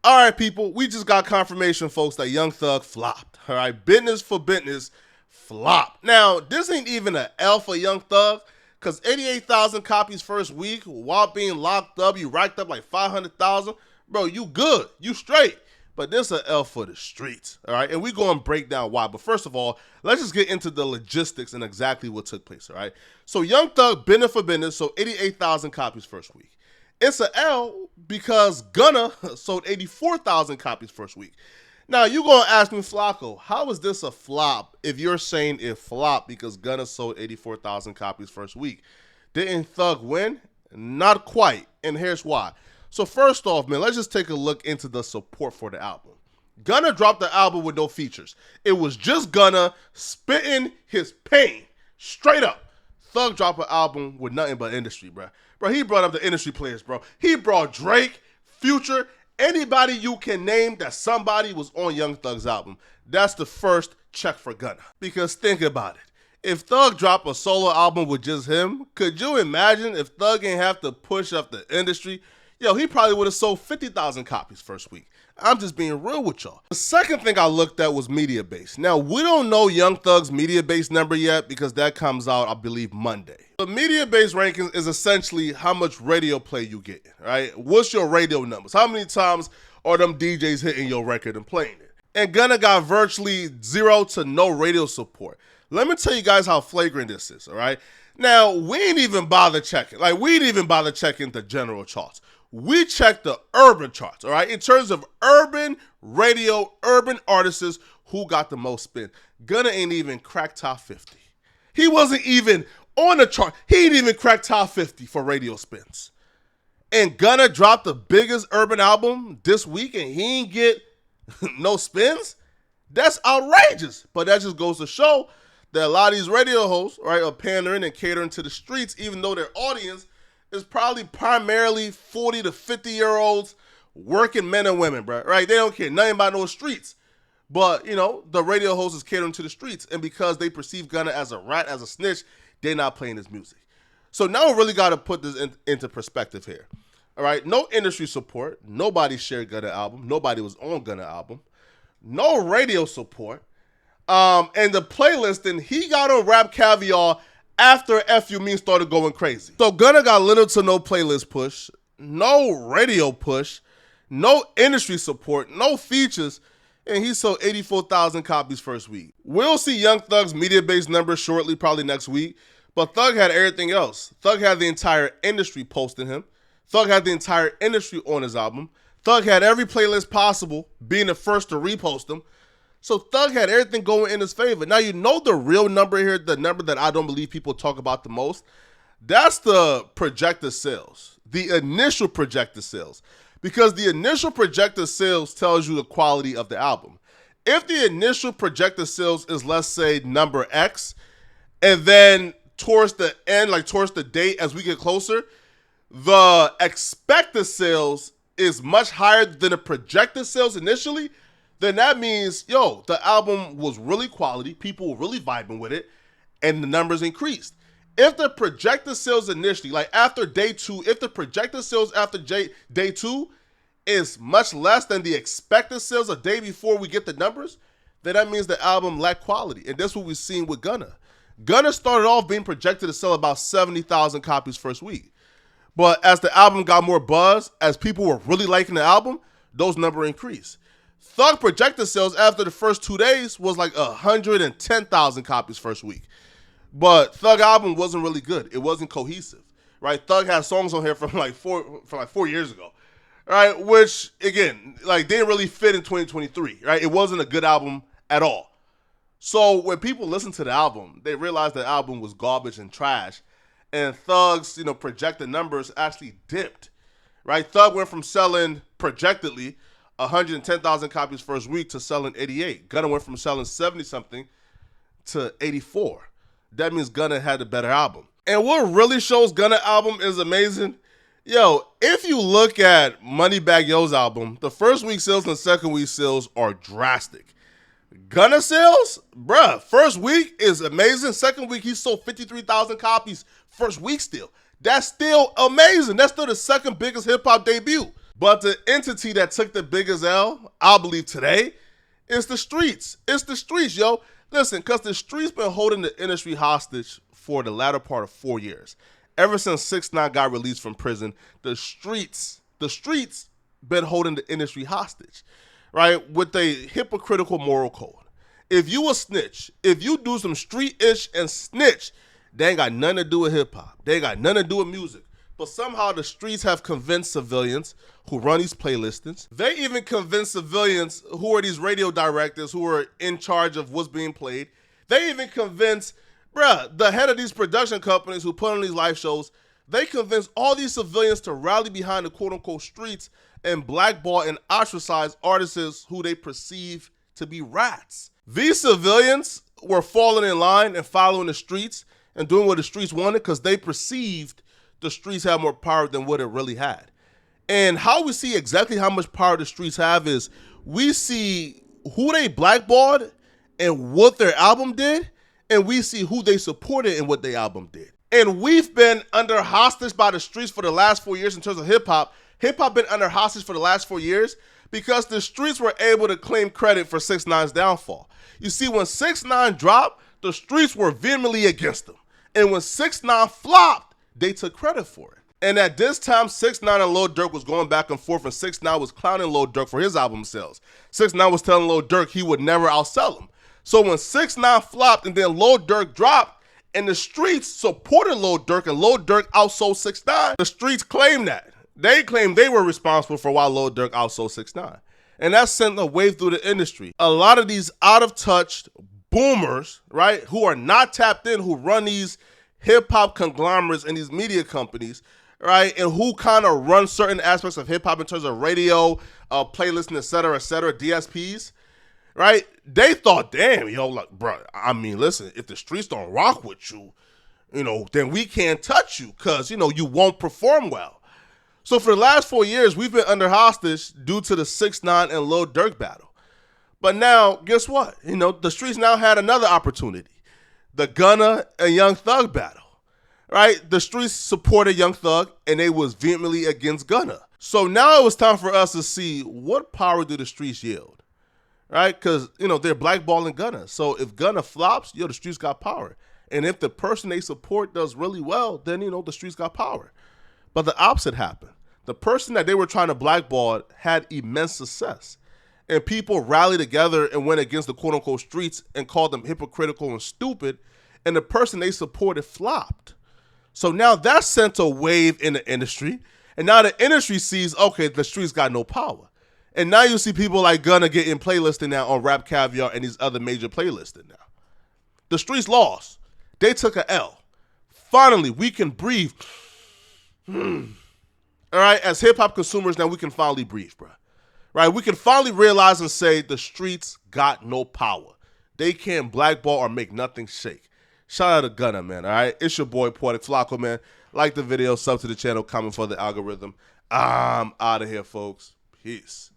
All right, people, we just got confirmation, folks, that Young Thug flopped. All right, business for business, flopped. Now, this ain't even an L for Young Thug, because 88,000 copies first week while being locked up, you racked up like 500,000. Bro, you good. You straight. But this is an L for the streets, all right? And we going to break down why. But first of all, let's just get into the logistics and exactly what took place, all right? So Young Thug, business for business, so 88,000 copies first week. It's an L because Gunna sold 84,000 copies first week. Now, you're going to ask me, Flacco, how is this a flop if you're saying it flopped because Gunna sold 84,000 copies first week? Didn't Thug win? Not quite, and here's why. So first off, man, let's just take a look into the support for the album. Gunna dropped the album with no features. It was just Gunna spitting his pain straight up. Thug dropped an album with nothing but industry, bro. Bro, he brought up the industry players, bro. He brought Drake, Future, anybody you can name that somebody was on Young Thug's album. That's the first check for Gunna. Because think about it. If Thug dropped a solo album with just him, could you imagine if Thug ain't have to push up the industry? Yo, he probably would have sold 50,000 copies first week. I'm just being real with y'all. The second thing I looked at was media base. Now, we don't know Young Thug's media base number yet because that comes out, I believe, Monday. The media base rankings is essentially how much radio play you get, right? What's your radio numbers? How many times are them DJs hitting your record and playing it? And Gunna got virtually zero to no radio support. Let me tell you guys how flagrant this is, all right? Now, we ain't even bother checking. Like, we didn't even bother checking the general charts. We checked the urban charts, all right? In terms of urban radio, urban artists who got the most spin. Gunna ain't even cracked top 50. He wasn't even on the chart. He ain't even cracked top 50 for radio spins. And Gunna dropped the biggest urban album this week and he ain't get no spins? That's outrageous. But that just goes to show that a lot of these radio hosts, right, are pandering and catering to the streets, even though their audience is probably primarily 40 to 50-year-olds, working men and women, bro, right? They don't care nothing about no streets. But, you know, the radio host is catering to the streets. And because they perceive Gunna as a rat, as a snitch, they're not playing his music. So now we really got to put this into perspective here. All right, no industry support. Nobody shared Gunna album. Nobody was on Gunna album. No radio support. And the playlisting, he got on Rap Caviar after FU Mean started going crazy. So Gunna got little to no playlist push, no radio push, no industry support, no features, and he sold 84,000 copies first week. We'll see Young Thug's media-based numbers shortly, probably next week, but Thug had everything else. Thug had the entire industry posting him. Thug had the entire industry on his album. Thug had every playlist possible, being the first to repost them. So Thug had everything going in his favor. Now, you know the real number here, the number that I don't believe people talk about the most? That's the projected sales, the initial projected sales. Because the initial projected sales tells you the quality of the album. If the initial projected sales is, let's say, number X, and then towards the end, like towards the date as we get closer, the expected sales is much higher than the projected sales initially, then that means, yo, the album was really quality, people were really vibing with it, and the numbers increased. If the projected sales initially, like after day 2, if the projected sales after day 2 is much less than the expected sales a day before we get the numbers, then that means the album lacked quality. And that's what we've seen with Gunna. Gunna started off being projected to sell about 70,000 copies first week. But as the album got more buzz, as people were really liking the album, those numbers increased. Thug projected sales after the first 2 days was like 110,000 copies first week. But Thug album wasn't really good. It wasn't cohesive, right? Thug had songs on here from like 4 years ago, right? Which, again, like didn't really fit in 2023, right? It wasn't a good album at all. So when people listen to the album, they realized the album was garbage and trash. And Thug's, projected numbers actually dipped, right? Thug went from selling projectedly 110,000 copies first week to selling 88. Gunna went from selling 70-something to 84. That means Gunna had a better album. And what really shows Gunna album is amazing, yo, if you look at Moneybagg Yo's album, the first week sales and second week sales are drastic. Gunna sales, bruh, first week is amazing. Second week, he sold 53,000 copies first week still. That's still amazing. That's still the second biggest hip-hop debut. But the entity that took the biggest L, I believe today, is the streets. It's the streets, yo. Listen, because the streets been holding the industry hostage for the latter part of 4 years. Ever since 6ix9ine got released from prison, the streets been holding the industry hostage, right? With a hypocritical moral code. If you a snitch, if you do some street-ish and snitch, they ain't got nothing to do with hip-hop. They ain't got nothing to do with music. But somehow the streets have convinced civilians who run these playlistings. They even convinced civilians who are these radio directors who are in charge of what's being played. They even convinced, the head of these production companies who put on these live shows, they convinced all these civilians to rally behind the quote-unquote streets and blackball and ostracize artists who they perceive to be rats. These civilians were falling in line and following the streets and doing what the streets wanted because they perceived the streets have more power than what it really had. And how we see exactly how much power the streets have is we see who they blackballed and what their album did, and we see who they supported and what their album did. And we've been under hostage by the streets for the last 4 years in terms of hip-hop. Hip-hop been under hostage for the last 4 years because the streets were able to claim credit for 6ix9ine's downfall. You see, when 6ix9ine dropped, the streets were vehemently against him. And when 6ix9ine flopped, they took credit for it. And at this time, 6ix9ine and Lil Durk was going back and forth, and 6ix9ine was clowning Lil Durk for his album sales. 6ix9ine was telling Lil Durk he would never outsell him. So when 6ix9ine flopped and then Lil Durk dropped, and the streets supported Lil Durk and Lil Durk outsold 6ix9ine, the streets claimed that. They claimed they were responsible for why Lil Durk outsold 6ix9ine. And that sent a wave through the industry. A lot of these out-of-touch boomers, right, who are not tapped in, who run these hip-hop conglomerates and these media companies, right, and who kind of run certain aspects of hip-hop in terms of radio, playlisting, et cetera, DSPs, right, they thought, damn, yo, like, bro, I mean, listen, if the streets don't rock with you, then we can't touch you because, you won't perform well. So for the last 4 years, we've been under hostage due to the 6ix9ine and Lil Durk battle. But now, guess what? The streets now had another opportunity. The Gunna and Young Thug battle, right? The streets supported Young Thug, and they was vehemently against Gunna. So now it was time for us to see what power do the streets yield, right? Because, they're blackballing Gunna. So if Gunna flops, the streets got power. And if the person they support does really well, then, the streets got power. But the opposite happened. The person that they were trying to blackball had immense success. And people rallied together and went against the quote-unquote streets and called them hypocritical and stupid, and the person they supported flopped. So now that sent a wave in the industry, and now the industry sees, okay, the streets got no power. And now you see people like Gunna getting playlisted now on Rap Caviar and these other major playlisted now. The streets lost. They took a L. Finally, we can breathe. All right, as hip-hop consumers, now we can finally breathe, bro. Right, we can finally realize and say the streets got no power. They can't blackball or make nothing shake. Shout out to Gunna, man, all right? It's your boy, Poetic Flacco, man. Like the video, sub to the channel, comment for the algorithm. I'm out of here, folks. Peace.